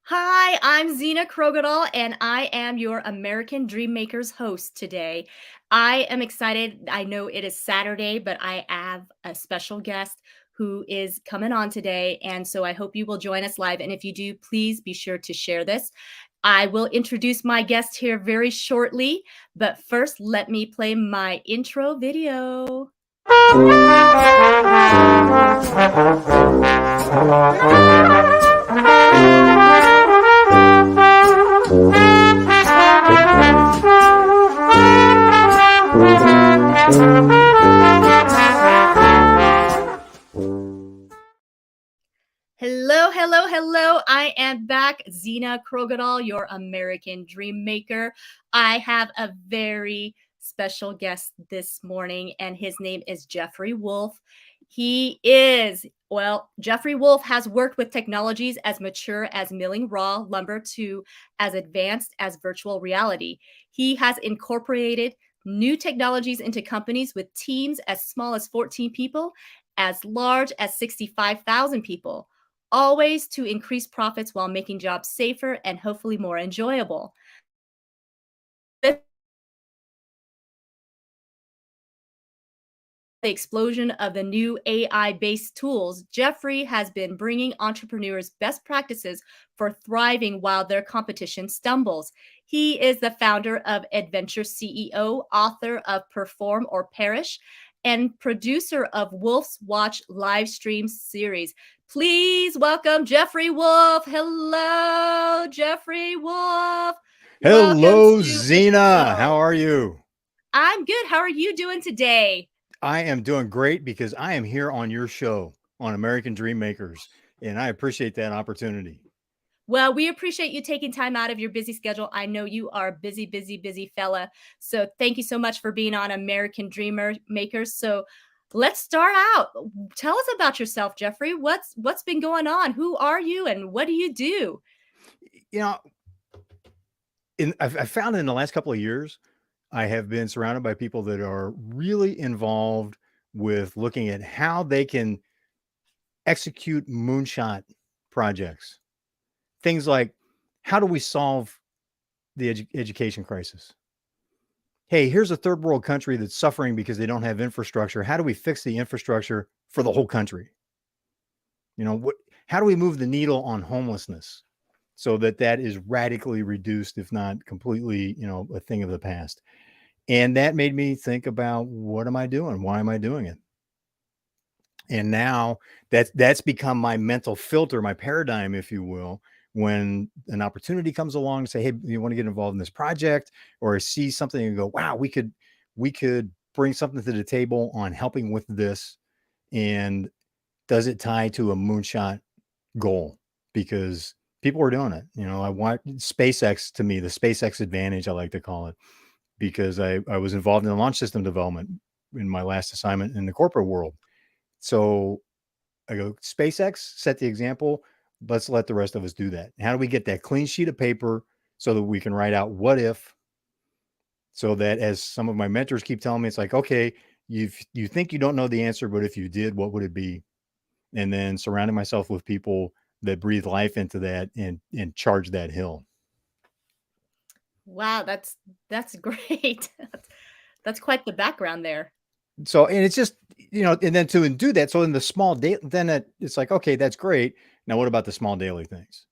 Hi, I'm Zena Krogadal, and I am your American Dream Makers host today. I am excited. I know it is Saturday, but I have a special guest who is coming on today. And so I hope you will join us live. And if you do, please be sure to share this. I will introduce my guest here very shortly. But first, let me play my intro video. Hello, hello, hello. I am back, Zena Krogadal, your American Dream Maker. I have a very special guest this morning, and his name is Jeffrey Wolfe. Jeffrey Wolfe has worked with technologies as mature as milling raw lumber to as advanced as virtual reality. He has incorporated new technologies into companies with teams as small as 14 people, as large as 65,000 people, always to increase profits while making jobs safer and hopefully more enjoyable. The explosion of the new AI based tools, Jeffrey has been bringing entrepreneurs best practices for thriving while their competition stumbles. He is the founder of Adventure CEO, author of Perform or Perish, and producer of Wolf's Watch live stream series. Please welcome Jeffrey Wolfe. Hello, Jeffrey Wolfe. Welcome Hello, to the Zena. show. How are you? I'm good. How are you doing today? I am doing great because I am here on your show on American Dream Makers, and I appreciate that opportunity. Well, we appreciate you taking time out of your busy schedule. I know you are a busy, busy, busy fella. So thank you so much for being on American Dreamer Makers. So let's start out. Tell us about yourself, Jeffrey. What's been going on? Who are you and what do you do? You know, I've found in the last couple of years, I have been surrounded by people that are really involved with looking at how they can execute moonshot projects. Things like, how do we solve the education crisis? Hey, here's a third world country that's suffering because they don't have infrastructure. How do we fix the infrastructure for the whole country? How do we move the needle on homelessness so that that is radically reduced, if not completely, a thing of the past? And that made me think about, what am I doing? Why am I doing it? And now that's become my mental filter, my paradigm, if you will. When an opportunity comes along to say, hey, you want to get involved in this project, or I see something and go, wow, we could bring something to the table on helping with this. And does it tie to a moonshot goal? Because people are doing it. I want SpaceX, to me, the SpaceX advantage, I like to call it, because I was involved in the launch system development in my last assignment in the corporate world. So I go, SpaceX set the example. Let's let the rest of us do that. How do we get that clean sheet of paper so that we can write out what if, so that, as some of my mentors keep telling me, it's like, okay, you think you don't know the answer, but if you did, what would it be? And then surrounding myself with people that breathe life into that and charge that hill. Wow, that's great. That's quite the background there. So, and it's just, and then to do that. So in the small day, then it's like, okay, that's great. Now, what about the small daily things?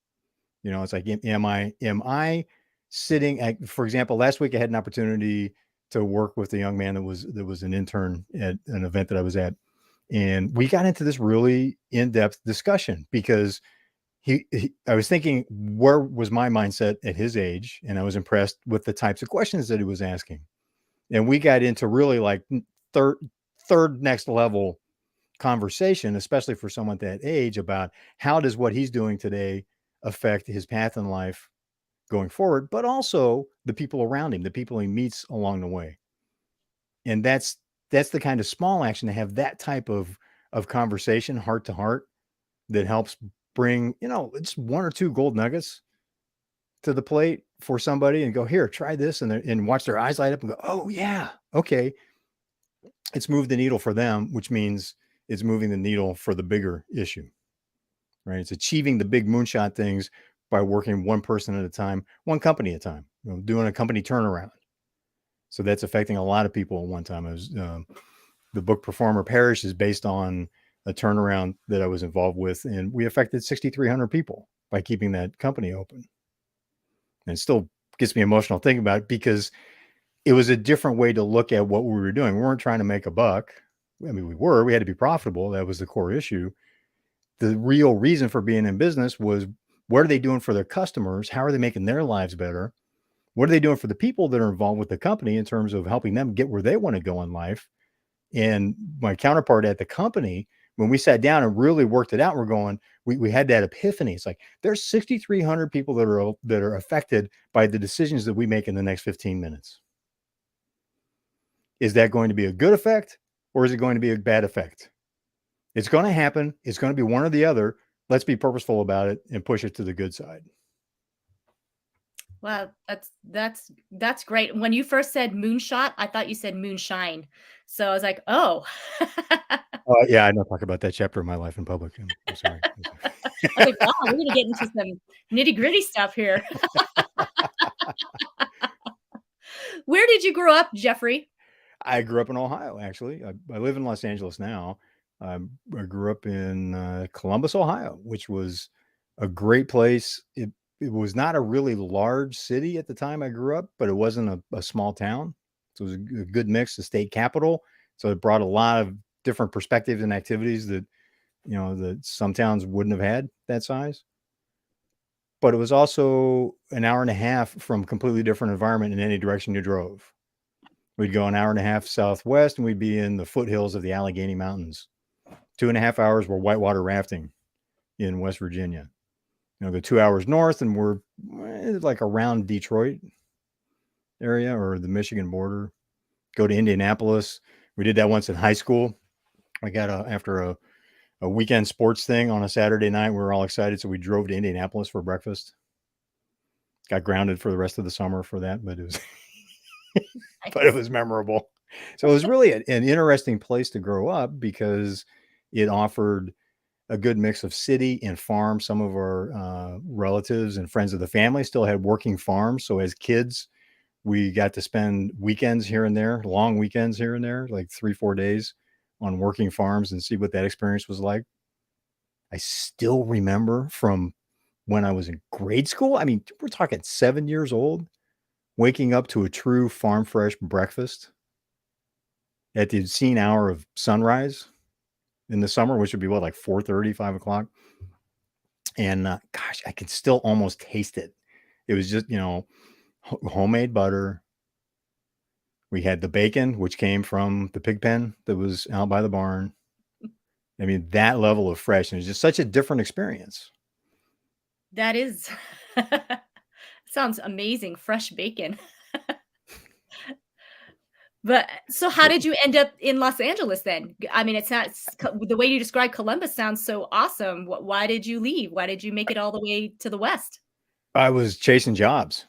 It's like, am I sitting at, for example, last week I had an opportunity to work with a young man that was an intern at an event that I was at. And we got into this really in-depth discussion because I was thinking, where was my mindset at his age? And I was impressed with the types of questions that he was asking. And we got into really like third next level conversation, especially for someone that age, about how does what he's doing today affect his path in life going forward, but also the people around him, the people he meets along the way. And that's the kind of small action, to have that type of conversation, heart to heart, that helps bring, it's one or two gold nuggets to the plate for somebody, and go, here, try this, and watch their eyes light up and go, oh yeah, okay. It's moved the needle for them, which means it's moving the needle for the bigger issue, right? It's achieving the big moonshot things by working one person at a time, one company at a time, doing a company turnaround. So that's affecting a lot of people at one time. The book Performer Perish is based on a turnaround that I was involved with, and we affected 6,300 people by keeping that company open. And it still gets me emotional thinking about it because it was a different way to look at what we were doing. We weren't trying to make a buck. I mean, we had to be profitable. That was the core issue. The real reason for being in business was, what are they doing for their customers? How are they making their lives better? What are they doing for the people that are involved with the company in terms of helping them get where they want to go in life? And my counterpart at the company, when we sat down and really worked it out, we had that epiphany. It's like, there's 6,300 people that are affected by the decisions that we make in the next 15 minutes. Is that going to be a good effect, or is it going to be a bad effect? It's going to happen. It's going to be one or the other. Let's be purposeful about it and push it to the good side. Wow, that's great. When you first said moonshot, I thought you said moonshine. So I was like, oh. Yeah, I don't talk about that chapter of my life in public. I'm sorry. I was like, wow, we're gonna get into some nitty-gritty stuff here. Where did you grow up, Jeffrey? I grew up in Ohio, actually. I live in Los Angeles now. I grew up in Columbus, Ohio, which was a great place. It was not a really large city at the time I grew up, but it wasn't a small town. So it was a good mix, the state capital. So it brought a lot of different perspectives and activities that, that some towns wouldn't have had that size. But it was also an hour and a half from completely different environment in any direction you drove. We'd go an hour and a half southwest and we'd be in the foothills of the Allegheny Mountains. 2.5 hours were whitewater rafting in West Virginia. Go 2 hours north and we're like around Detroit area or the Michigan border. Go to Indianapolis. We did that once in high school. I got after a weekend sports thing on a Saturday night. We were all excited, so we drove to Indianapolis for breakfast. Got grounded for the rest of the summer for that, but it was memorable. So it was really an interesting place to grow up because it offered a good mix of city and farm. Some of our relatives and friends of the family still had working farms. So as kids, we got to spend weekends here and there, long weekends here and there, like 3-4 days on working farms and see what that experience was like. I still remember from when I was in grade school. I mean, we're talking 7 years old, waking up to a true farm fresh breakfast at the obscene hour of sunrise in the summer, which would be like 4:30, 5 o'clock. And gosh, I can still almost taste it. It was just, homemade butter. We had the bacon, which came from the pig pen that was out by the barn. I mean, that level of freshness is just such a different experience. That is sounds amazing, fresh bacon. But so how did you end up in Los Angeles then? I mean, the way you describe Columbus sounds so awesome. Why did you leave? Why did you make it all the way to the West? I was chasing jobs,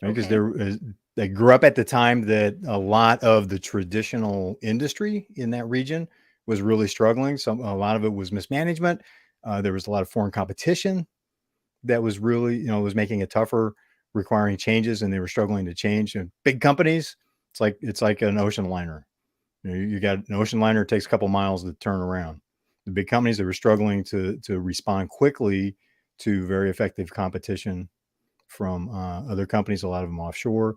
right? Because Okay. I grew up at the time that a lot of the traditional industry in that region was really struggling. A lot of it was mismanagement. There was a lot of foreign competition that was really, was making it tougher, requiring changes, and they were struggling to change. And big companies, it's like an ocean liner. You got an ocean liner, it takes a couple miles to turn around. The big companies that were struggling to respond quickly to very effective competition from other companies, a lot of them offshore,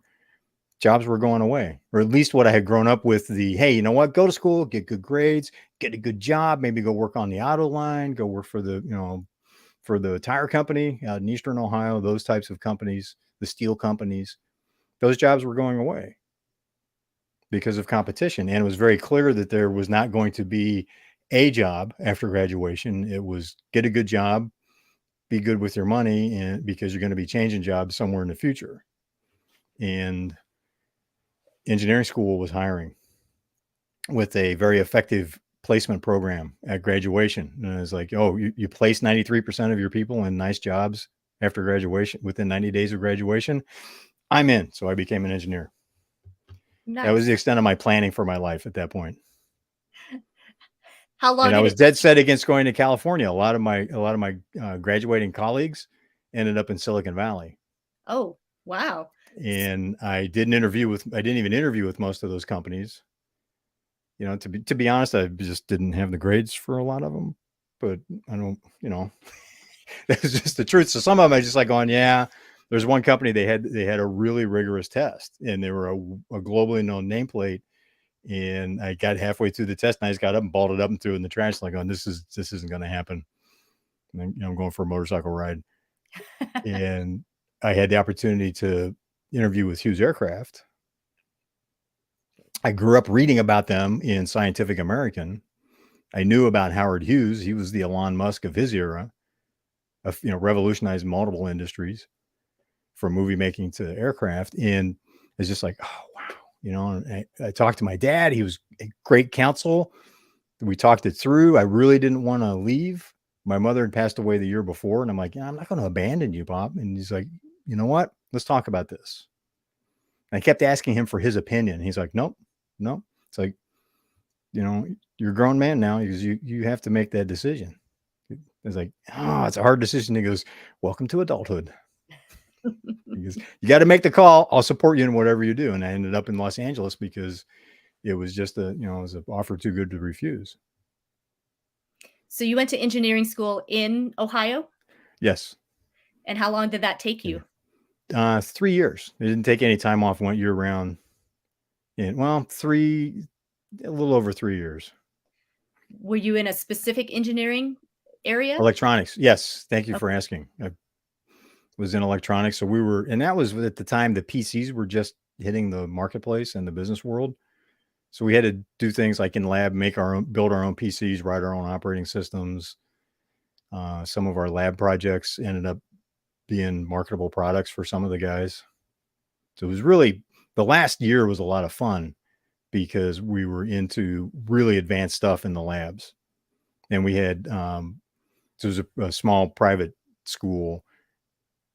jobs were going away, or at least what I had grown up with. Hey, you know what? Go to school, get good grades, get a good job, maybe go work on the auto line, go work for the tire company out in Eastern Ohio, those types of companies, the steel companies. Those jobs were going away because of competition. And it was very clear that there was not going to be a job after graduation. It was get a good job, be good with your money, and because you're going to be changing jobs somewhere in the future. And engineering school was hiring with a very effective placement program at graduation. And it's like, oh, you place 93% of your people in nice jobs after graduation, within 90 days of graduation. I'm in. So I became an engineer. That was the Nice. extent of my planning for my life at that point. How long And I did was it dead take? set against going to California. A lot of my graduating colleagues ended up in Silicon Valley. Oh, wow. And I didn't even interview with most of those companies. You know, to be honest, I just didn't have the grades for a lot of them. But I don't, you know, that's just the truth. So some of them I just like going, yeah. There's one company they had a really rigorous test, and they were a globally known nameplate. And I got halfway through the test, and I just got up and balled it up and threw it in the trash, like, "Oh, this isn't going to happen." And then, I'm going for a motorcycle ride, and I had the opportunity to interview with Hughes Aircraft. I grew up reading about them in Scientific American. I knew about Howard Hughes. He was the Elon Musk of his era, revolutionized multiple industries from movie making to aircraft. And it's just like, oh, wow. And I talked to my dad. He was a great counsel. We talked it through. I really didn't want to leave. My mother had passed away the year before. And I'm like, yeah, I'm not going to abandon you, Bob. And he's like, you know what? Let's talk about this. And I kept asking him for his opinion. He's like, nope. It's like, you're a grown man now. Because you have to make that decision. It's like, oh, it's a hard decision. He goes, welcome to adulthood. Because you got to make the call. I'll support you in whatever you do. And I ended up in Los Angeles because it was just it was an offer too good to refuse. So you went to engineering school in Ohio? Yes. And how long did that take you? 3 years. I didn't take any time off. Went year round. And well, a little over 3 years. Were you in a specific engineering area? Electronics. Yes. Thank you for Okay. asking. I was in electronics. So and that was at the time the PCs were just hitting the marketplace and the business world. So we had to do things like in lab, build our own PCs, write our own operating systems. Some of our lab projects ended up being marketable products for some of the guys. So it was really, the last year was a lot of fun because we were into really advanced stuff in the labs. And we had, so it was a small private school.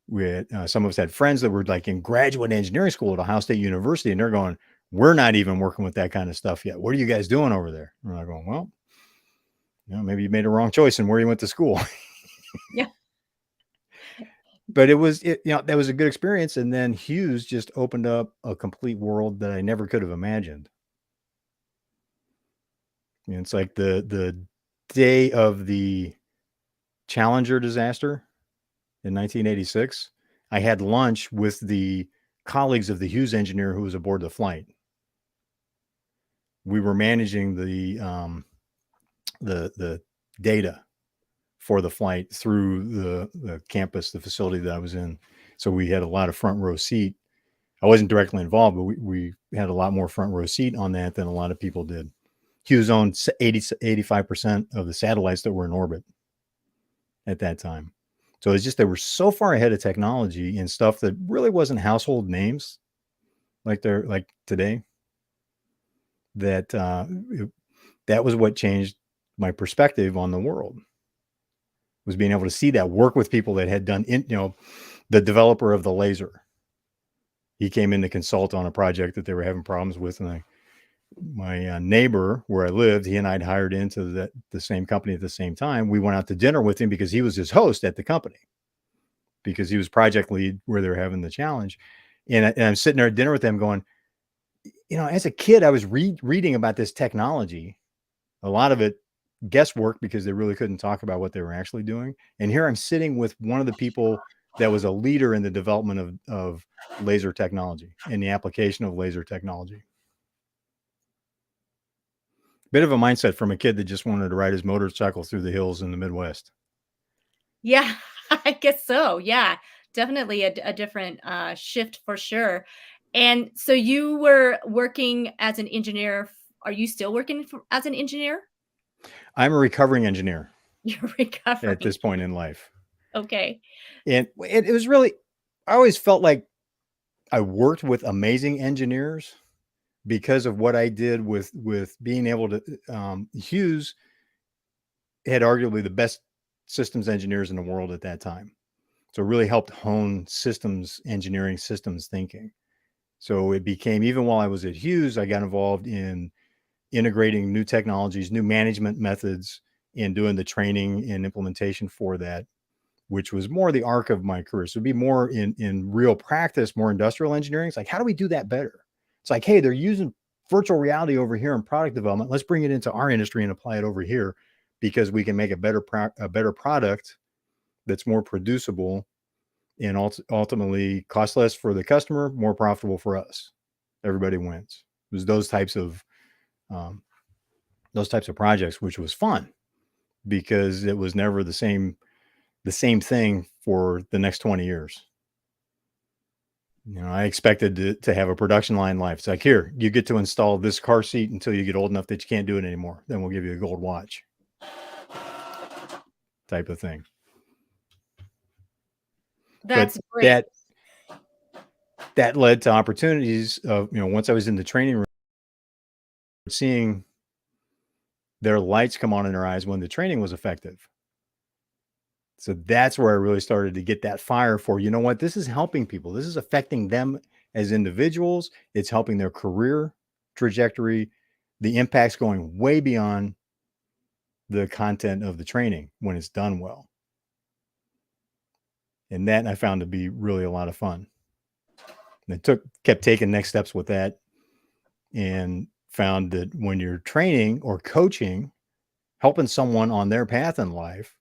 We had, some of us had friends that were like in graduate engineering school at Ohio State University, and they're going, we're not even working with that kind of stuff yet. What are you guys doing over there? And we're like, going, well, maybe you made a wrong choice in where you went to school. Yeah. But that was a good experience. And then Hughes just opened up a complete world that I never could have imagined. And it's like the day of the Challenger disaster in 1986, I had lunch with the colleagues of the Hughes engineer who was aboard the flight. We were managing the data for the flight through the campus, the facility that I was in. So we had a lot of front row seat. I wasn't directly involved, but we had a lot more front row seat on that than a lot of people did. Hughes owned 85% of the satellites that were in orbit at that time. So it's just, they were so far ahead of technology and stuff that really wasn't household names like today, that that was what changed my perspective on the world, was being able to see that, work with people that had done, the developer of the laser. He came in to consult on a project that they were having problems with. And my neighbor where I lived, he and I'd hired into the same company at the same time. We went out to dinner with him because he was his host at the company, because he was project lead where they were having the challenge. And I'm sitting there at dinner with them going, as a kid, I was reading about this technology, a lot of it guesswork because they really couldn't talk about what they were actually doing. And here I'm sitting with one of the people that was a leader in the development of laser technology and the application of laser technology. Bit of a mindset from a kid that just wanted to ride his motorcycle through the hills in the Midwest. Yeah, I guess so. Yeah, definitely a different shift for sure. And so you were working as an engineer. Are you still working as an engineer? I'm a recovering engineer You're at recovering. this point in life. Okay. And it was really, I always felt like I worked with amazing engineers because of what I did with being able to, Hughes had arguably the best systems engineers in the world at that time. So it really helped hone systems engineering, systems thinking. So it became, even while I was at Hughes, I got involved in integrating new technologies, new management methods, and doing the training and implementation for that which was more the arc of my career. So it'd be more in real practice, more industrial engineering. It's like, how do we do that better? It's like, hey, they're using virtual reality over here in product development. Let's bring it into our industry and apply it over here because we can make a better product that's more producible and ultimately cost less for the customer, more profitable for us. Everybody wins. It was those types of projects, which was fun because it was never the same thing for the next 20 years. I expected to have a production line life. It's like, here, you get to install this car seat until you get old enough that you can't do it anymore. Then we'll give you a gold watch type of thing. That's great. That led to opportunities of, once I was in the training room, seeing their lights come on in their eyes when the training was effective. So that's where I really started to get that fire for, you know what, this is helping people. This is affecting them as individuals. It's helping their career trajectory. The impact's going way beyond the content of the training when it's done well. And that I found to be really a lot of fun. And I kept taking next steps with that and found that when you're training or coaching, helping someone on their path in life,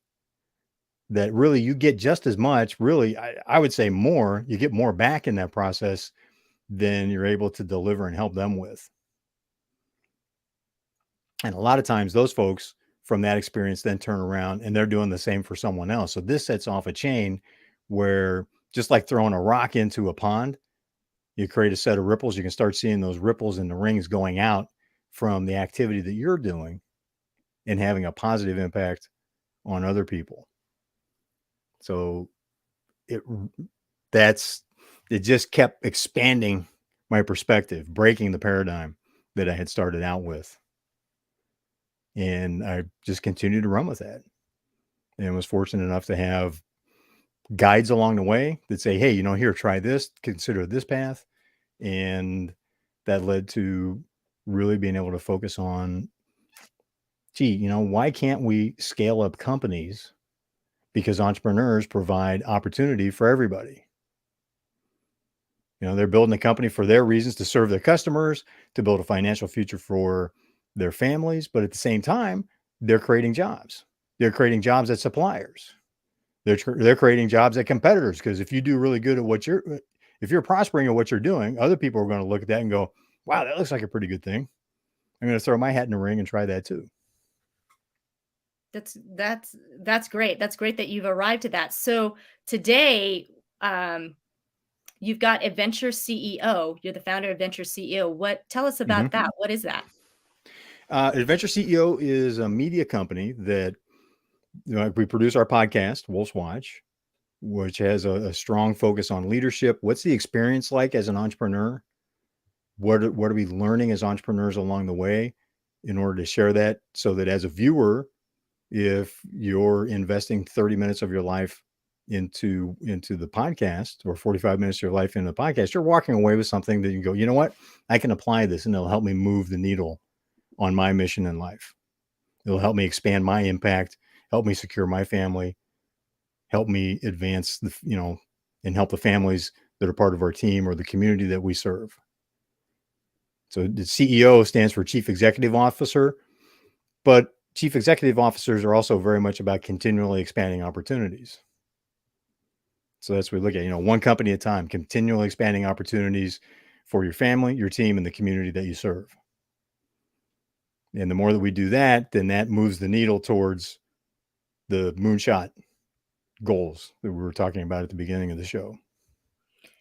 that really you get just as much, really, I would say more, you get more back in that process than you're able to deliver and help them with. And a lot of times those folks from that experience then turn around and they're doing the same for someone else. So this sets off a chain where, just like throwing a rock into a pond, you create a set of ripples. You can start seeing those ripples in the rings going out from the activity that you're doing and having a positive impact on other people. So it just kept expanding my perspective, breaking the paradigm that I had started out with. And I just continued to run with that and was fortunate enough to have guides along the way that say, hey, here, try this, consider this path. And that led to really being able to focus on, why can't we scale up companies? Because entrepreneurs provide opportunity for everybody. They're building a company for their reasons, to serve their customers, to build a financial future for their families. But at the same time, they're creating jobs. They're creating jobs at suppliers. They're creating jobs at competitors. Because if you do really good at if you're prospering at what you're doing, other people are going to look at that and go, wow, that looks like a pretty good thing. I'm going to throw my hat in the ring and try that too. That's great. That's great that you've arrived at that. So today, you've got Adventure CEO. You're the founder of Adventure CEO. Tell us about that. What is that? Adventure CEO is a media company that we produce our podcast, Wolfe's Watch, which has a strong focus on leadership. What's the experience like as an entrepreneur? What are we learning as entrepreneurs along the way in order to share that, so that as a viewer, if you're investing 30 minutes of your life into the podcast, or 45 minutes of your life into the podcast, you're walking away with something that you go, you know what, I can apply this and it'll help me move the needle on my mission in life. It'll help me expand my impact, help me secure my family, help me advance and help the families that are part of our team or the community that we serve. So the CEO stands for Chief Executive Officer, but Chief Executive Officers are also very much about continually expanding opportunities. So that's what we look at, one company at a time, continually expanding opportunities for your family, your team, and the community that you serve. And the more that we do that, then that moves the needle towards the moonshot goals that we were talking about at the beginning of the show.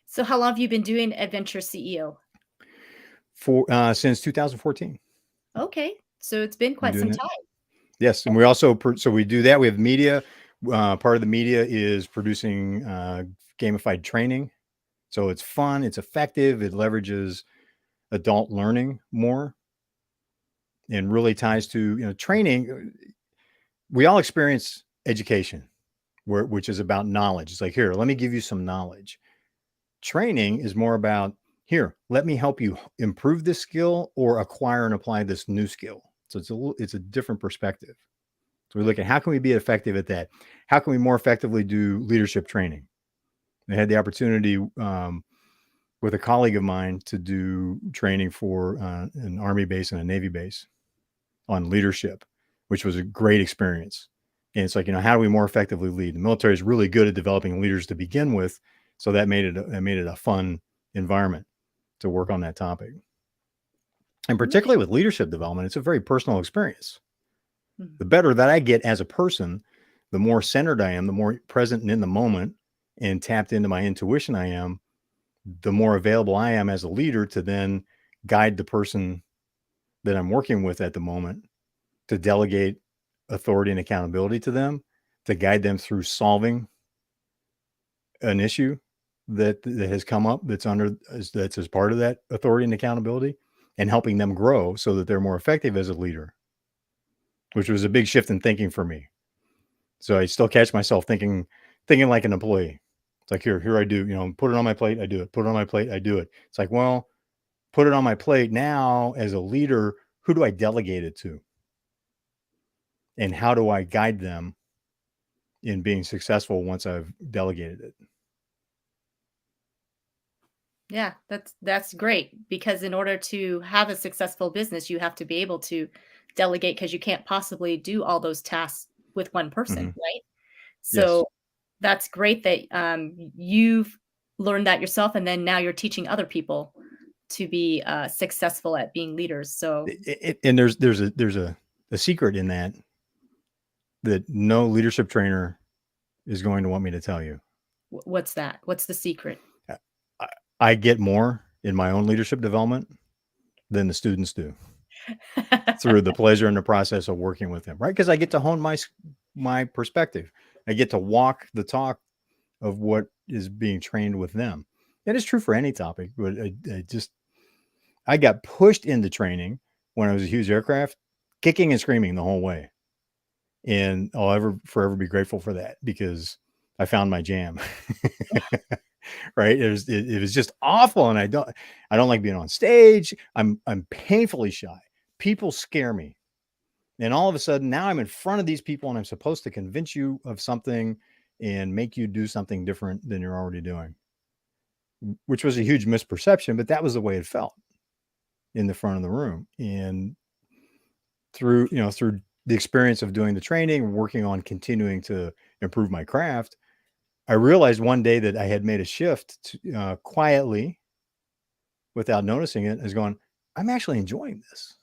So how long have you been doing Adventure CEO? Since 2014. Okay. So it's been quite some time. Yes. And we also, so we do that. We have media. Part of the media is producing gamified training. So it's fun, it's effective, it leverages adult learning more, and really ties to, training. We all experience education, which is about knowledge. It's like, here, let me give you some knowledge. Training is more about, here, let me help you improve this skill or acquire and apply this new skill. So it's a different perspective. So we look at, how can we be effective at that? how can we more effectively do leadership training? I had the opportunity with a colleague of mine to do training for an Army base and a Navy base on leadership, which was a great experience. And it's like, how do we more effectively lead? The military is really good at developing leaders to begin with, so that made it a fun environment to work on that topic. And particularly with leadership development, it's a very personal experience. The better that I get as a person, the more centered I am, the more present and in the moment and tapped into my intuition I am, the more available I am as a leader to then guide the person that I'm working with at the moment, to delegate authority and accountability to them, to guide them through solving an issue that has come up that's as part of that authority and accountability, and helping them grow so that they're more effective as a leader, which was a big shift in thinking for me. So I still catch myself thinking like an employee. It's like, here I do, put it on my plate, I do it. Put it on my plate, I do it. It's like, well, put it on my plate now as a leader, who do I delegate it to? And how do I guide them in being successful once I've delegated it? Yeah, that's great, because in order to have a successful business, you have to be able to delegate, because you can't possibly do all those tasks with one person, Mm-hmm. right? Yes. So that's great that you've learned that yourself, and then now you're teaching other people to be successful at being leaders. So And there's a secret in that no leadership trainer is going to want me to tell you. what's that? What's the secret? I get more in my own leadership development than the students do through the pleasure and the process of working with them, right? Because I get to hone my perspective. I get to walk the talk of what is being trained with them. That is true for any topic, but I got pushed into training when I was a Hughes Aircraft, kicking and screaming the whole way. And I'll forever be grateful for that, because I found my jam. Right. It was just awful. And I don't like being on stage. I'm painfully shy. People scare me. And all of a sudden now I'm in front of these people and I'm supposed to convince you of something and make you do something different than you're already doing, which was a huge misperception, but that was the way it felt in the front of the room. And through the experience of doing the training, working on continuing to improve my craft, I realized one day that I had made a shift quietly, without noticing it, as going, I'm actually enjoying this.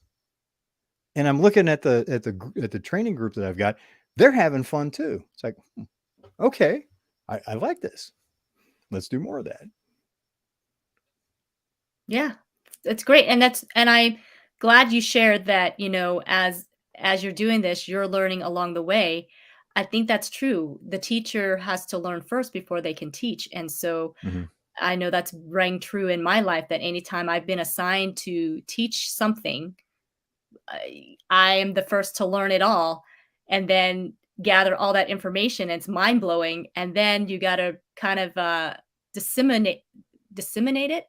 And I'm looking at the training group that I've got. They're having fun too. It's like, okay, I like this. Let's do more of that. Yeah, it's great. And I'm glad you shared that, as you're doing this, you're learning along the way. I think that's true. The teacher has to learn first before they can teach. And so Mm-hmm. I know that's rang true in my life, that anytime I've been assigned to teach something, I am the first to learn it all, and then gather all that information. It's mind blowing. And then you got to kind of disseminate it,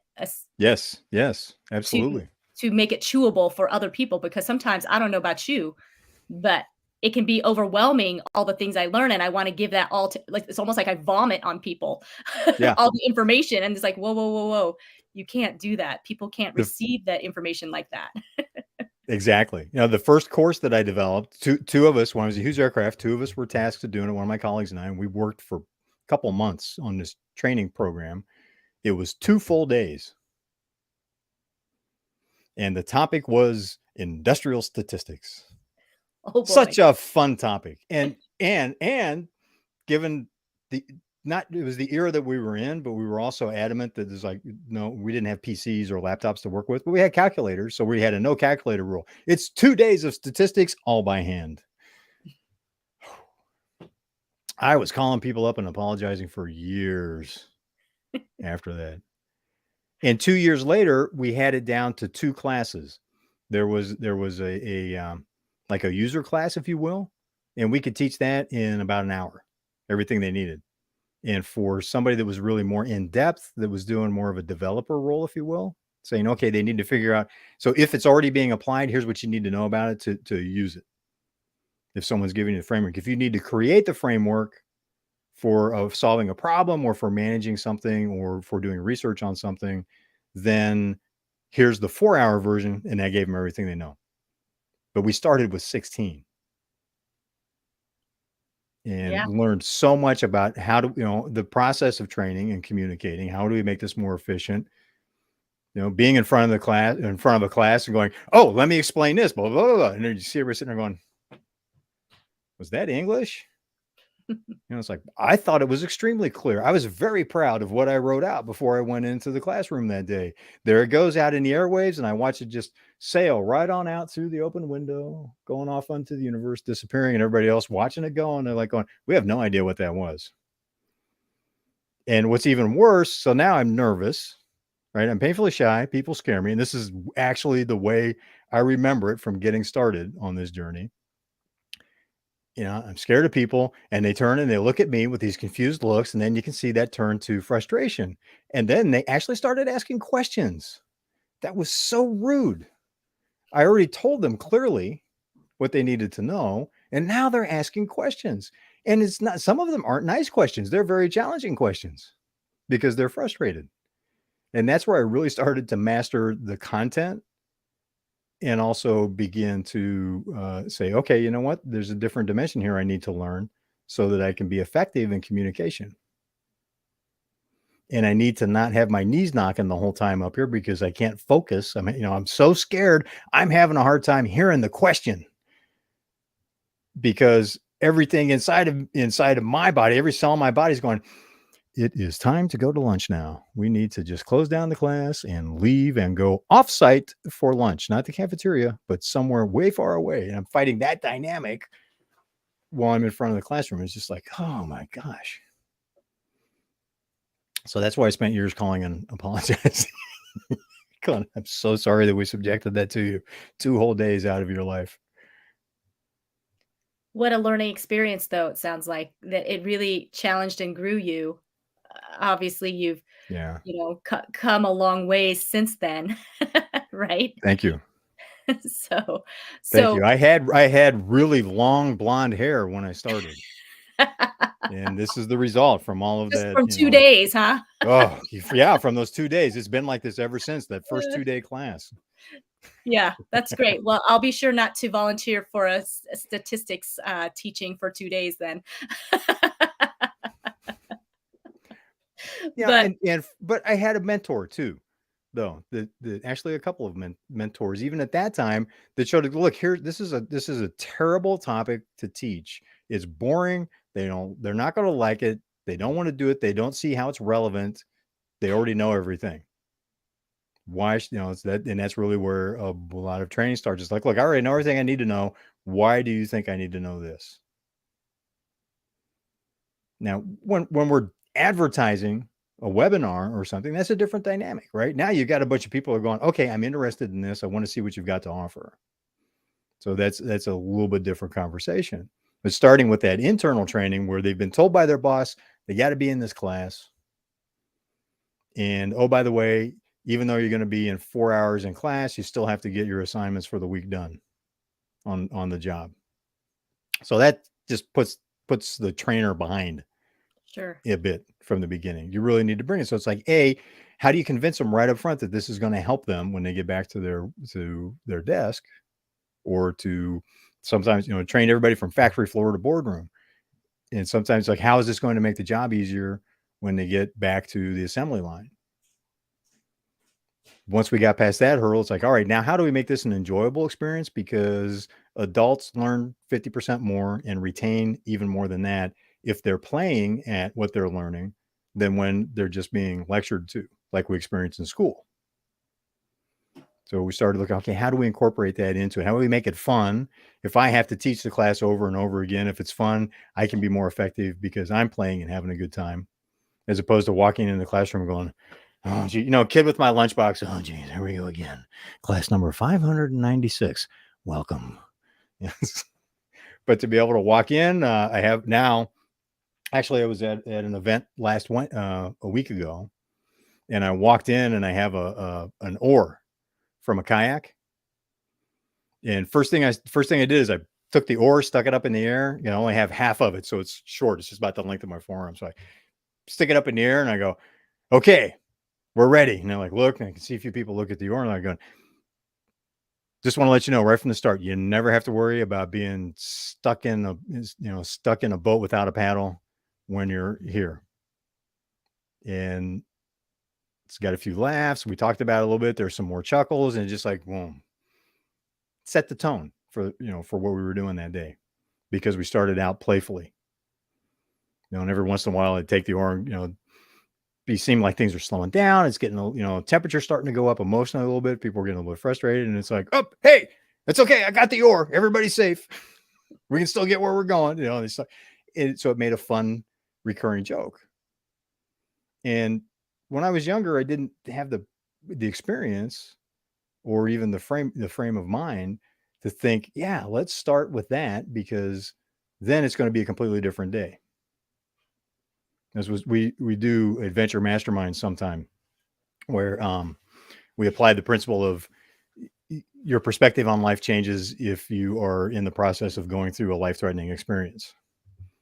Yes, to absolutely. make it chewable for other people, because sometimes, I don't know about you, but it can be overwhelming, all the things I learn, and I want to give that all to, like, it's almost like I vomit on people Yeah. all the information, and it's like, whoa, whoa, whoa, whoa, you can't do that. People can't The receive that information like that. Exactly. The first course that I developed, two of us, when I was a Hughes Aircraft, two of us were tasked to doing it. One of my colleagues and I, and we worked for a couple months on this training program. It was 2 full days. And the topic was industrial statistics. Oh boy. Such a fun topic. And given the not it was the era that we were in, but we were also adamant that there's like, no, we didn't have PCs or laptops to work with, but we had calculators. So we had a no calculator rule. It's 2 days of statistics all by hand. I was calling people up and apologizing for years after that. And 2 years later, we had it down to 2 classes. There was like a user class, if you will, and we could teach that in about an hour, everything they needed. And for somebody that was really more in depth, that was doing more of a developer role, if you will, saying, okay, they need to figure out. So if it's already being applied, here's what you need to know about it to use it. If someone's giving you the framework, if you need to create the framework, for solving a problem or for managing something or for doing research on something, then here's the 4-hour version. And I gave them everything they know. But we started with 16 and Yeah. learned so much about how to, the process of training and communicating. How do we make this more efficient? Being in front of a class and going, oh, let me explain this, blah, blah, blah. And then you see everybody sitting there going, was that English? It's like, I thought it was extremely clear. I was very proud of what I wrote out before I went into the classroom that day. There it goes out in the airwaves, and I watch it just sail right on out through the open window, going off onto the universe, disappearing, and everybody else watching it go. And they're like going, we have no idea what that was. And what's even worse, so now I'm nervous, right? I'm painfully shy. People scare me. And this is actually the way I remember it from getting started on this journey. I'm scared of people, and they turn and they look at me with these confused looks. And then you can see that turn to frustration. And then they actually started asking questions. That was so rude. I already told them clearly what they needed to know. And now they're asking questions. And it's not, some of them aren't nice questions. They're very challenging questions because they're frustrated. And that's where I really started to master the content and also begin to say, okay, you know what? There's a different dimension here I need to learn so that I can be effective in communication. And I need to not have my knees knocking the whole time up here because I can't focus. I'm so scared. I'm having a hard time hearing the question because everything inside of my body, every cell in my body is going, it is time to go to lunch now. We need to just close down the class and leave and go off-site for lunch, not the cafeteria, but somewhere way far away. And I'm fighting that dynamic while I'm in front of the classroom. It's just like, oh my gosh. So that's why I spent years calling and apologizing. I'm so sorry that we subjected that to you 2 whole days out of your life. What a learning experience, though, it sounds like, that it really challenged and grew you. Obviously, you've, Yeah. come a long ways since then, right? Thank you. So Thank you. so I had really long blonde hair when I started. And this is the result from all of just that, from 2 days, huh? Oh, yeah, from those 2 days. It's been like this ever since that first 2-day class. Yeah, that's great. Well, I'll be sure not to volunteer for a statistics, teaching for 2 days then. Yeah, But but I had a mentor too, though. Actually a couple of mentors, even at that time, that showed, look, here, this is a terrible topic to teach. It's boring. They're not going to like it. They don't want to do it. They don't see how it's relevant. They already know everything. Why, it's that, and that's really where a lot of training starts. It's like, look, I already know everything I need to know. Why do you think I need to know this? Now, when we're advertising a webinar or something, that's a different dynamic, right? Now you've got a bunch of people who are going, okay, I'm interested in this. I want to see what you've got to offer. So that's a little bit different conversation. But starting with that internal training where they've been told by their boss, they got to be in this class. And oh, by the way, even though you're going to be in 4 hours in class, you still have to get your assignments for the week done on the job. So that just puts the trainer behind sure. a bit from the beginning. You really need to bring it. So it's like, how do you convince them right up front that this is going to help them when they get back to their desk, or to sometimes, train everybody from factory floor to boardroom. And sometimes, like, how is this going to make the job easier when they get back to the assembly line? Once we got past that hurdle, it's like, all right, now how do we make this an enjoyable experience? Because adults learn 50% more and retain even more than that if they're playing at what they're learning than when they're just being lectured to, like we experience in school. So we started looking, okay, how do we incorporate that into it? How do we make it fun? If I have to teach the class over and over again, if it's fun, I can be more effective because I'm playing and having a good time, as opposed to walking in the classroom going, oh, gee, kid with my lunchbox. Oh, geez, here we go again. Class number 596. Welcome. Yes. But to be able to walk in, I have now. Actually, I was at an event a week ago, and I walked in and I have an oar from a kayak. And first thing I did is I took the oar, stuck it up in the air. I only have half of it, so it's short. It's just about the length of my forearm. So I stick it up in the air and I go, okay, we're ready. And they're like, look, and I can see a few people look at the oar and I'm going, just want to let you know right from the start, you never have to worry about being stuck in a boat without a paddle when you're here. And it's got a few laughs. We talked about it a little bit. There's some more chuckles, and just like, boom, set the tone for what we were doing that day, because we started out playfully. And every once in a while I'd take the oar, be seem like things are slowing down. It's getting, temperature starting to go up emotionally a little bit. People are getting a little bit frustrated, and it's like, oh, hey, it's okay. I got the oar. Everybody's safe. We can still get where we're going. So it made a fun recurring joke. And when I was younger, I didn't have the experience or even the frame of mind to think, yeah, let's start with that, because then it's going to be a completely different day. We do adventure masterminds sometime where we apply the principle of your perspective on life changes if you are in the process of going through a life-threatening experience.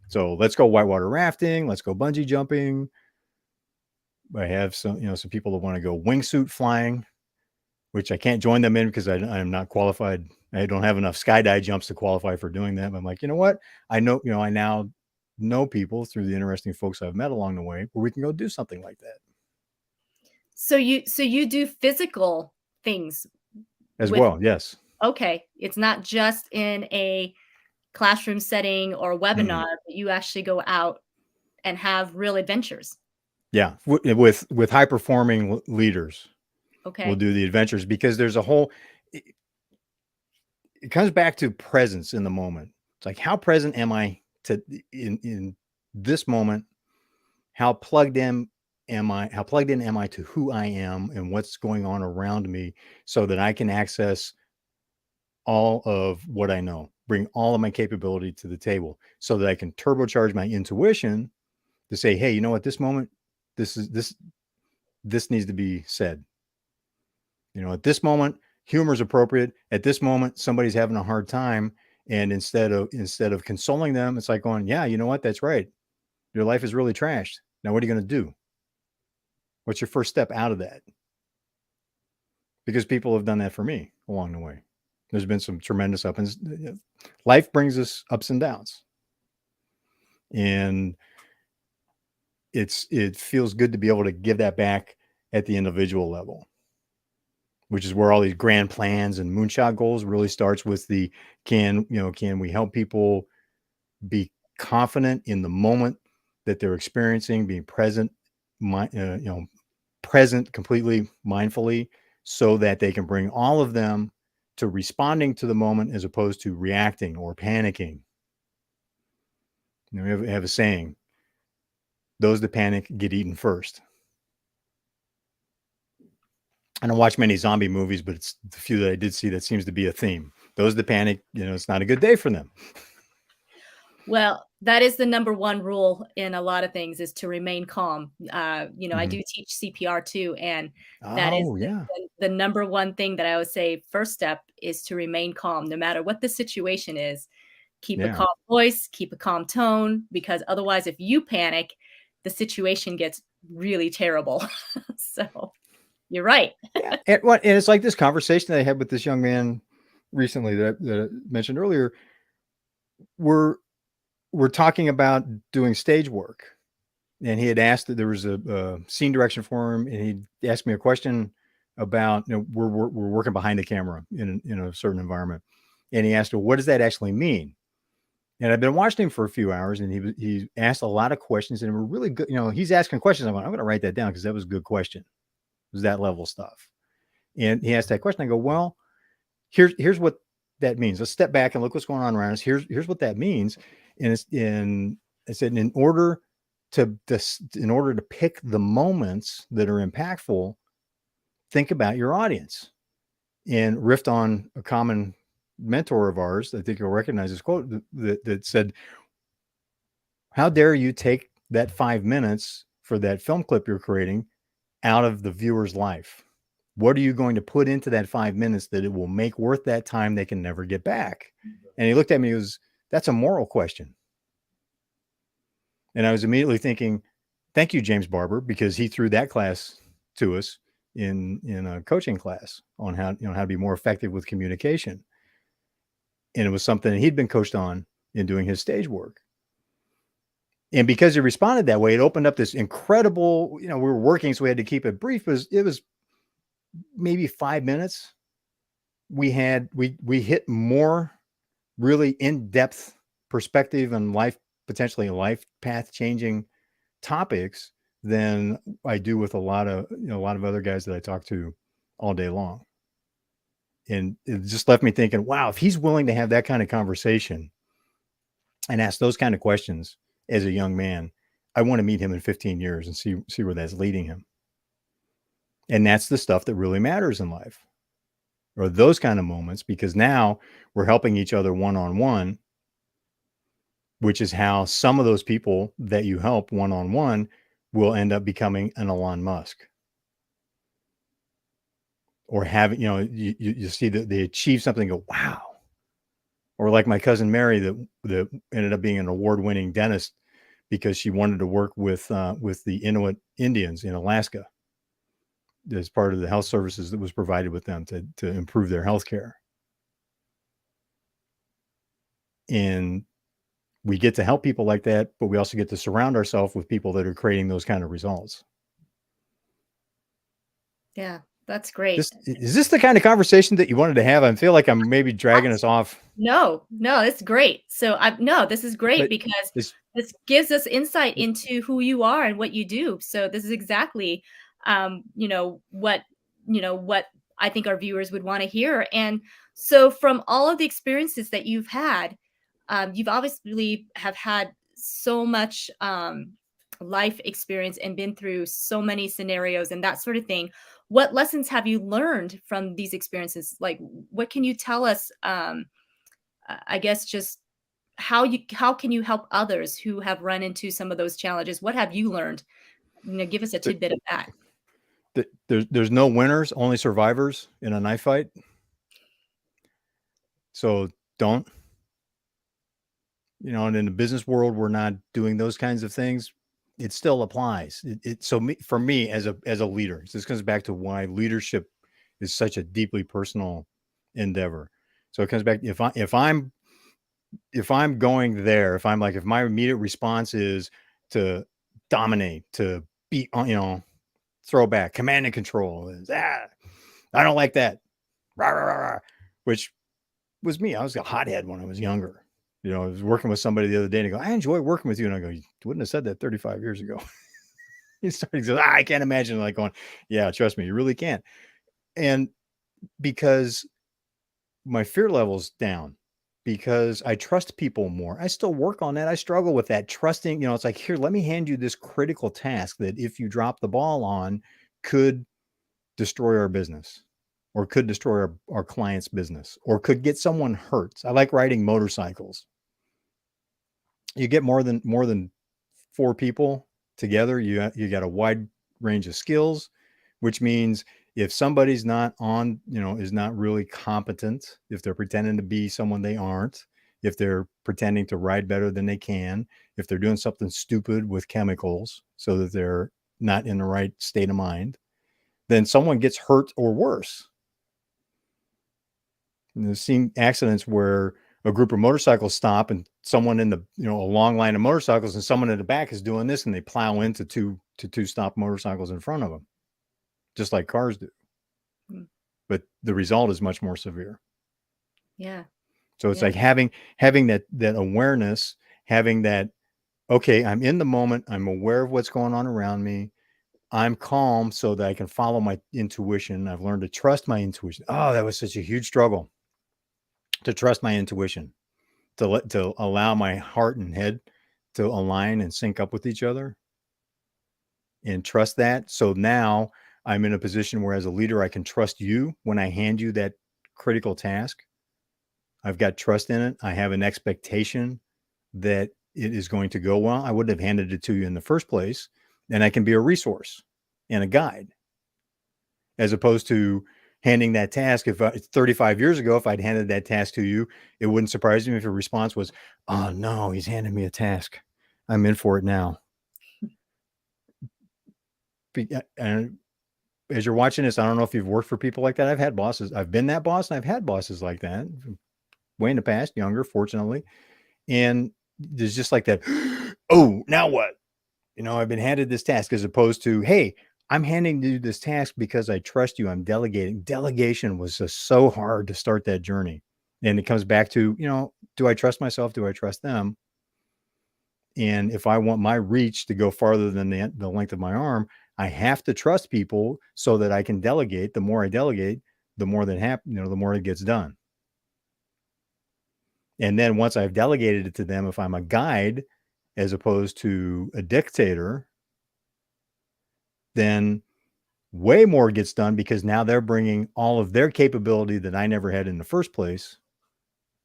So let's go whitewater rafting. Let's go bungee jumping. I have some people that want to go wingsuit flying, which I can't join them in because I'm not qualified. I don't have enough skydive jumps to qualify for doing that. But I'm like, you know what? I now know people through the interesting folks I've met along the way where we can go do something like that. So you do physical things As well, yes. Okay. It's not just in a classroom setting or webinar, but you actually go out and have real adventures. Yeah, with high performing leaders, we'll Okay. do the adventures, because there's a whole. It comes back to presence in the moment. It's like, how present am I in this moment? How plugged in am I? How plugged in am I to who I am and what's going on around me, so that I can access all of what I know, bring all of my capability to the table, so that I can turbocharge my intuition to say, hey, you know what, this moment, this needs to be said. At this moment, humor is appropriate. At this moment, somebody's having a hard time. And instead of consoling them, it's like going, yeah, you know what? That's right. Your life is really trashed. Now, what are you going to do? What's your first step out of that? Because people have done that for me along the way. There's been some tremendous ups. Life brings us ups and downs. And it feels good to be able to give that back at the individual level, which is where all these grand plans and moonshot goals really starts with the, can we help people be confident in the moment that they're experiencing, being present, present completely mindfully, so that they can bring all of them to responding to the moment as opposed to reacting or panicking. We have a saying, those that panic get eaten first. I don't watch many zombie movies, but it's the few that I did see that seems to be a theme. Those that panic, it's not a good day for them. Well, that is the number one rule in a lot of things, is to remain calm. I do teach CPR too, and that is the number one thing that I would say. First step is to remain calm, no matter what the situation is. Keep a calm voice, keep a calm tone, because otherwise, if you panic, the situation gets really terrible. So you're right. Yeah. And it's like this conversation that I had with this young man recently that I mentioned earlier. We're talking about doing stage work, and he had asked that there was a scene direction for him, and he asked me a question about, we're working behind the camera in a certain environment, and he asked, well, what does that actually mean? And I've been watching him for a few hours, and he asked a lot of questions, and were really good. He's asking questions. I'm going to write that down, because that was a good question. It was that level stuff. And he asked that question. I go, well, here's what that means. Let's step back and look what's going on around us. Here's what that means. And I said, in order to pick the moments that are impactful, think about your audience. And riffed on a common mentor of ours, I think you'll recognize this quote, that said, how dare you take that 5 minutes for that film clip you're creating out of the viewer's life? What are you going to put into that 5 minutes that it will make worth that time they can never get back? And he looked at me, he was, that's a moral question. And I was immediately thinking, thank you, James Barber, because he threw that class to us in a coaching class on how, how to be more effective with communication. And it was something he'd been coached on in doing his stage work. And because he responded that way, it opened up this incredible, we were working, so we had to keep it brief. It was maybe 5 minutes. We hit more really in-depth perspective and potentially life path changing topics than I do with a lot of other guys that I talk to all day long. And it just left me thinking, wow, if he's willing to have that kind of conversation and ask those kind of questions as a young man, I want to meet him in 15 years and see where that's leading him. And that's the stuff that really matters in life, or those kind of moments, because now we're helping each other one-on-one, which is how some of those people that you help one-on-one will end up becoming an Elon Musk, or having, you see that they achieve something, go, wow. Or like my cousin Mary that ended up being an award-winning dentist because she wanted to work with the Inuit Indians in Alaska as part of the health services that was provided with them to improve their health care. And we get to help people like that, but we also get to surround ourselves with people that are creating those kind of results. Yeah, that's great. Is this the kind of conversation that you wanted to have? I feel like I'm maybe dragging us off. No, it's great. So no, this is great But because this gives us insight into who you are and what you do. So this is exactly, what I think our viewers would want to hear. And so from all of the experiences that you've had, you've obviously have had so much life experience and been through so many scenarios and that sort of thing. What lessons have you learned from these experiences? Like, what can you tell us? I guess just how can you help others who have run into some of those challenges? What have you learned? Give us a tidbit of that. There's no winners, only survivors in a knife fight. So don't, and in the business world, we're not doing those kinds of things. It still applies. For me as a leader, this comes back to why leadership is such a deeply personal endeavor. So it comes back, if I'm going there, if my immediate response is to dominate, to be on, throw back, command and control, I don't like that, rah, rah, rah, rah, which was me. I was a hothead when I was younger. I was working with somebody the other day and I go, I enjoy working with you. And I go, you wouldn't have said that 35 years ago. He started to say, I can't imagine, like, going, yeah, trust me, you really can't. And because my fear level's down, because I trust people more. I still work on that. I struggle with that trusting, it's like, here, let me hand you this critical task that if you drop the ball on, could destroy our business, or could destroy our client's business, or could get someone hurt. I like riding motorcycles. You get more than 4 people together, you got a wide range of skills, which means if somebody's not on, is not really competent, if they're pretending to be someone they aren't, if they're pretending to ride better than they can, if they're doing something stupid with chemicals so that they're not in the right state of mind, then someone gets hurt or worse. And I've seen accidents where a group of motorcycles stop and someone in the, a long line of motorcycles and someone in the back is doing this and they plow into two stop motorcycles in front of them, just like cars do. But the result is much more severe. Yeah. So it's like having that awareness, having that, okay, I'm in the moment. I'm aware of what's going on around me. I'm calm so that I can follow my intuition. I've learned to trust my intuition. Oh, that was such a huge struggle, to trust my intuition, to allow my heart and head to align and sync up with each other and trust that. So now I'm in a position where as a leader, I can trust you when I hand you that critical task. I've got trust in it. I have an expectation that it is going to go well. I wouldn't have handed it to you in the first place. And I can be a resource and a guide. as opposed to handing that task. If 35 years ago, if I'd handed that task to you, it wouldn't surprise me if your response was, "Oh no, he's handing me a task. I'm in for it now." And as you're watching this, I don't know if you've worked for people like that. I've had bosses. I've been that boss, and I've had bosses like that way in the past, younger, fortunately. And there's just like that, oh, now what? I've been handed this task, as opposed to, hey, I'm handing you this task because I trust you. I'm delegating. Delegation was just so hard to start that journey. And it comes back to, do I trust myself? Do I trust them? And if I want my reach to go farther than the length of my arm, I have to trust people so that I can delegate. The more I delegate, the more that happens, the more it gets done. And then once I've delegated it to them, if I'm a guide as opposed to a dictator, then way more gets done, because now they're bringing all of their capability that I never had in the first place,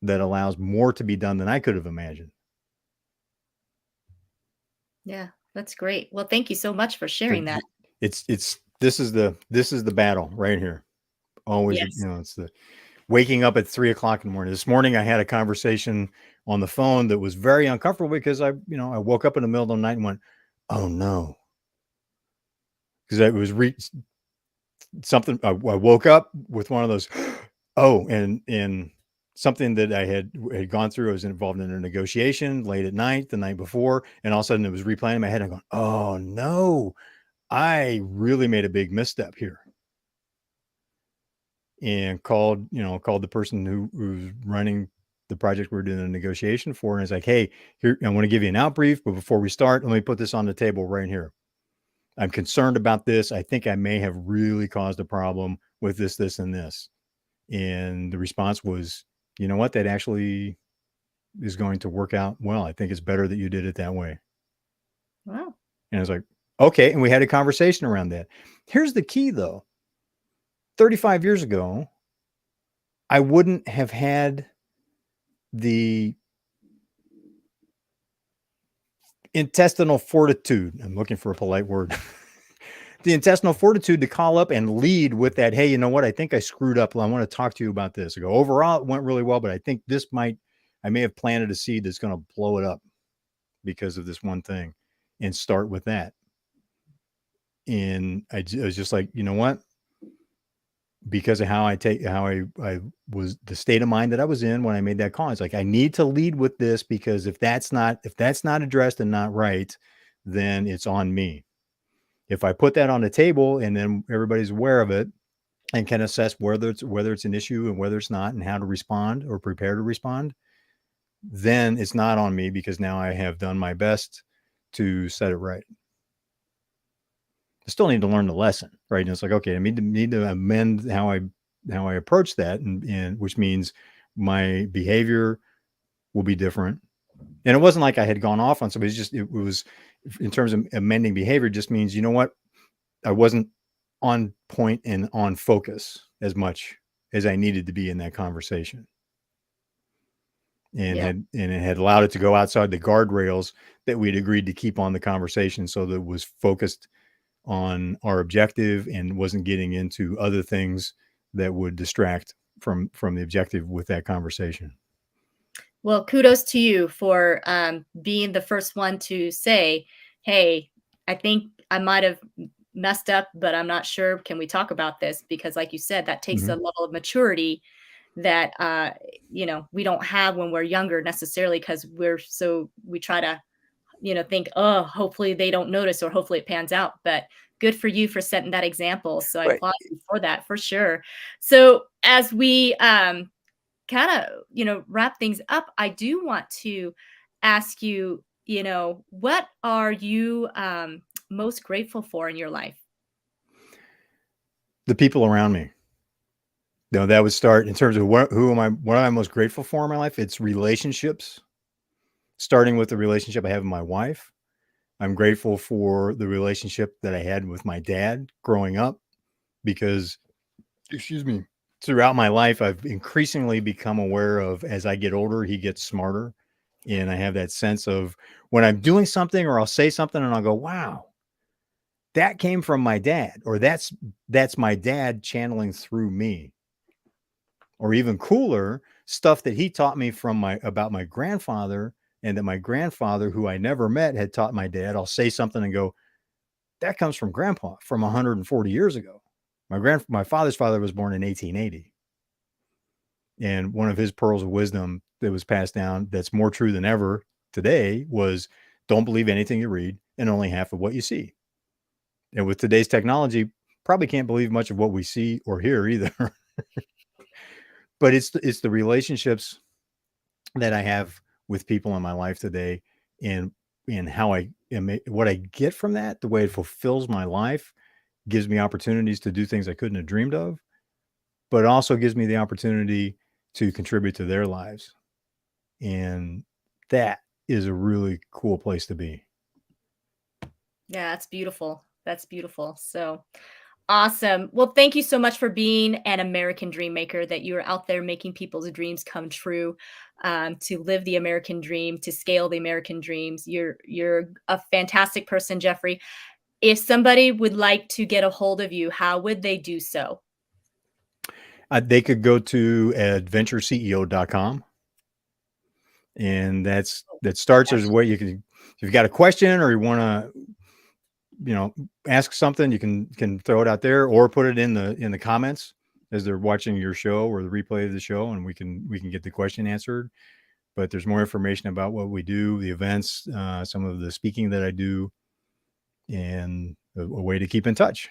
that allows more to be done than I could have imagined. Yeah, that's great. Well, thank you so much for So sharing that. this is the battle right here. Always, Yes. it's the waking up at 3 o'clock in the morning. This morning I had a conversation on the phone that was very uncomfortable, because I woke up in the middle of the night and went, oh no. Because it was something. I woke up with one of those, oh, and something that I had gone through. I was involved in a negotiation late at night, the night before, and all of a sudden it was replaying in my head. I'm going, oh no, I really made a big misstep here. And called the person who's running the project we're doing a negotiation for. And it's like, hey, here, I want to give you an out brief, but before we start, let me put this on the table right here. I'm concerned about this. I think I may have really caused a problem with this, this, and this. And the response was, you know what, that actually is going to work out well. I think it's better that you did it that way. Wow. And I was like, okay. And we had a conversation around that. Here's the key, though. 35 years ago, I wouldn't have had the intestinal fortitude. I'm looking for a polite word. The intestinal fortitude to call up and lead with that. Hey, you know what? I think I screwed up. I want to talk to you about this. I go, overall, it went really well, but I think I may have planted a seed that's going to blow it up because of this one thing, and start with that. And I was just like, you know what? Because of how I was, the state of mind that I was in when I made that call. It's like, I need to lead with this, because if that's not addressed and not right, then it's on me. If I put that on the table and then everybody's aware of it and can assess whether it's an issue and whether it's not, and how to respond or prepare to respond, then it's not on me, because now I have done my best to set it right. I still need to learn the lesson, right? And it's like, okay, I need to amend how I approach that, and which means my behavior will be different. And it wasn't like I had gone off on somebody. It was in terms of amending behavior, just means, you know what, I wasn't on point and on focus as much as I needed to be in that conversation. And it had allowed it to go outside the guardrails that we'd agreed to keep on the conversation, so that it was focused on our objective and wasn't getting into other things that would distract from the objective with that conversation. Well, kudos to you for being the first one to say, hey, I think I might have messed up, but I'm not sure. Can we talk about this? Because like you said, that takes a level of maturity that, we don't have when we're younger necessarily, because we try to, think, oh, hopefully they don't notice, or hopefully it pans out. But good for you for setting that example. So I applaud you for that, for sure. So as we kind of, wrap things up, I do want to ask you, what are you most grateful for in your life? The people around me. That would start in terms of what am I most grateful for in my life? It's relationships, starting with the relationship I have with my wife. I'm grateful for the relationship that I had with my dad growing up, because, excuse me, throughout my life, I've increasingly become aware of, as I get older, he gets smarter. And I have that sense of when I'm doing something, or I'll say something and I'll go, wow, that came from my dad, or that's my dad channeling through me. Or even cooler, stuff that he taught me from my about my grandfather, and that my grandfather, who I never met, had taught my dad. I'll say something and go, that comes from grandpa from 140 years ago. My father's father was born in 1880. And one of his pearls of wisdom that was passed down, that's more true than ever today, was don't believe anything you read and only half of what you see. And with today's technology, probably can't believe much of what we see or hear either. But it's the relationships that I have with people in my life today, and how I am, what I get from that, the way it fulfills my life, gives me opportunities to do things I couldn't have dreamed of, but also gives me the opportunity to contribute to their lives. And that is a really cool place to be. Yeah, that's beautiful. That's beautiful. So awesome. Well, thank you so much for being an American dream maker, that you're out there making people's dreams come true, to live the American dream, to scale the American dreams. You're a fantastic person, Jeffrey. If somebody would like to get a hold of you, how would they do so? They could go to adventureceo.com, and that starts as a way you can, if you've got a question or you want to, ask something, you can throw it out there, or put it in the comments as they're watching your show or the replay of the show, and we can get the question answered. But there's more information about what we do, the events, some of the speaking that I do, and a way to keep in touch.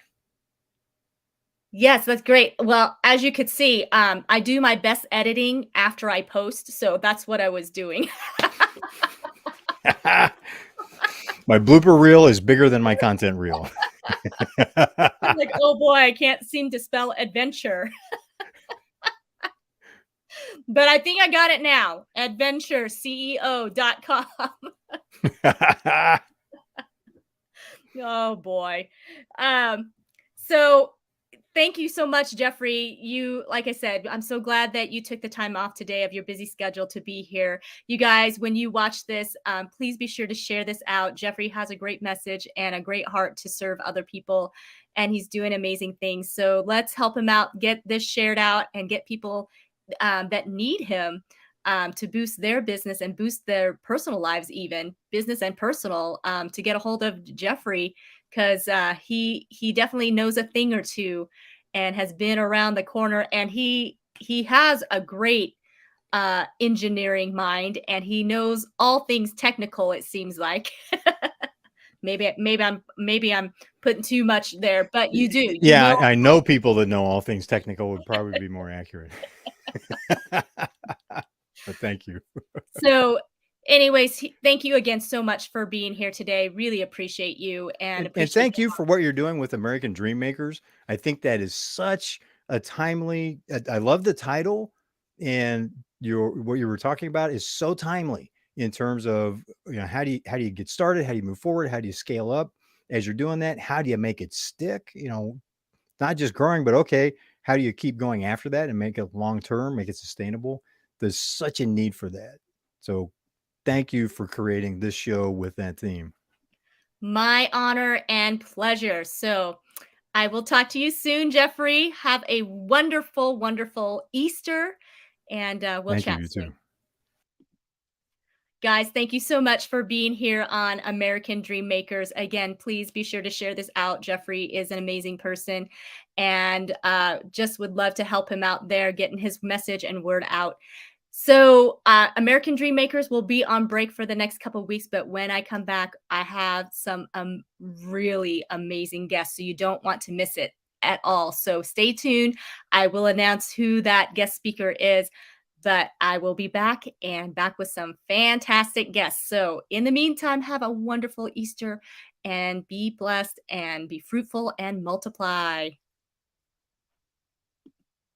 Yes, that's great. Well, as you could see, I do my best editing after I post, so that's what I was doing. My blooper reel is bigger than my content reel. I'm like, oh boy, I can't seem to spell adventure. But I think I got it now. adventureceo.com. Oh boy. So thank you so much, Jeffrey. You, like I said, I'm so glad that you took the time off today of your busy schedule to be here. You guys, when you watch this, please be sure to share this out. Jeffrey has a great message and a great heart to serve other people, and he's doing amazing things. So let's help him out, get this shared out, and get people that need him to boost their business and boost their personal lives, even business and personal, to get a hold of Jeffrey, because he definitely knows a thing or two and has been around the corner, and he has a great engineering mind, and he knows all things technical, it seems like. maybe I'm putting too much there, but you do, you Yeah, know. I know people that know all things technical would probably be more accurate. But thank you. So anyways, thank you again so much for being here today. Really appreciate you, and And appreciate thank you for what you're doing with American Dream Makers. I think that is such a timely, I love the title, and what you were talking about is so timely in terms of, how do you get started? How do you move forward? How do you scale up as you're doing that? How do you make it stick? Not just growing, but okay, how do you keep going after that and make it long term, make it sustainable? There's such a need for that. So thank you for creating this show with that theme. my honor and pleasure. So I will talk to you soon, Jeffrey. Have a wonderful, wonderful Easter, and we'll Thank you. chat You soon. too. Guys, thank you so much for being here on American Dream Makers. Again, please be sure to share this out. Jeffrey is an amazing person, and just would love to help him out there, getting his message and word out. So, American Dream Makers will be on break for the next couple of weeks, but when I come back, I have some really amazing guests, so you don't want to miss it at all. So, stay tuned. I will announce who that guest speaker is, but I will be back and back with some fantastic guests. So, in the meantime, have a wonderful Easter and be blessed and be fruitful and multiply.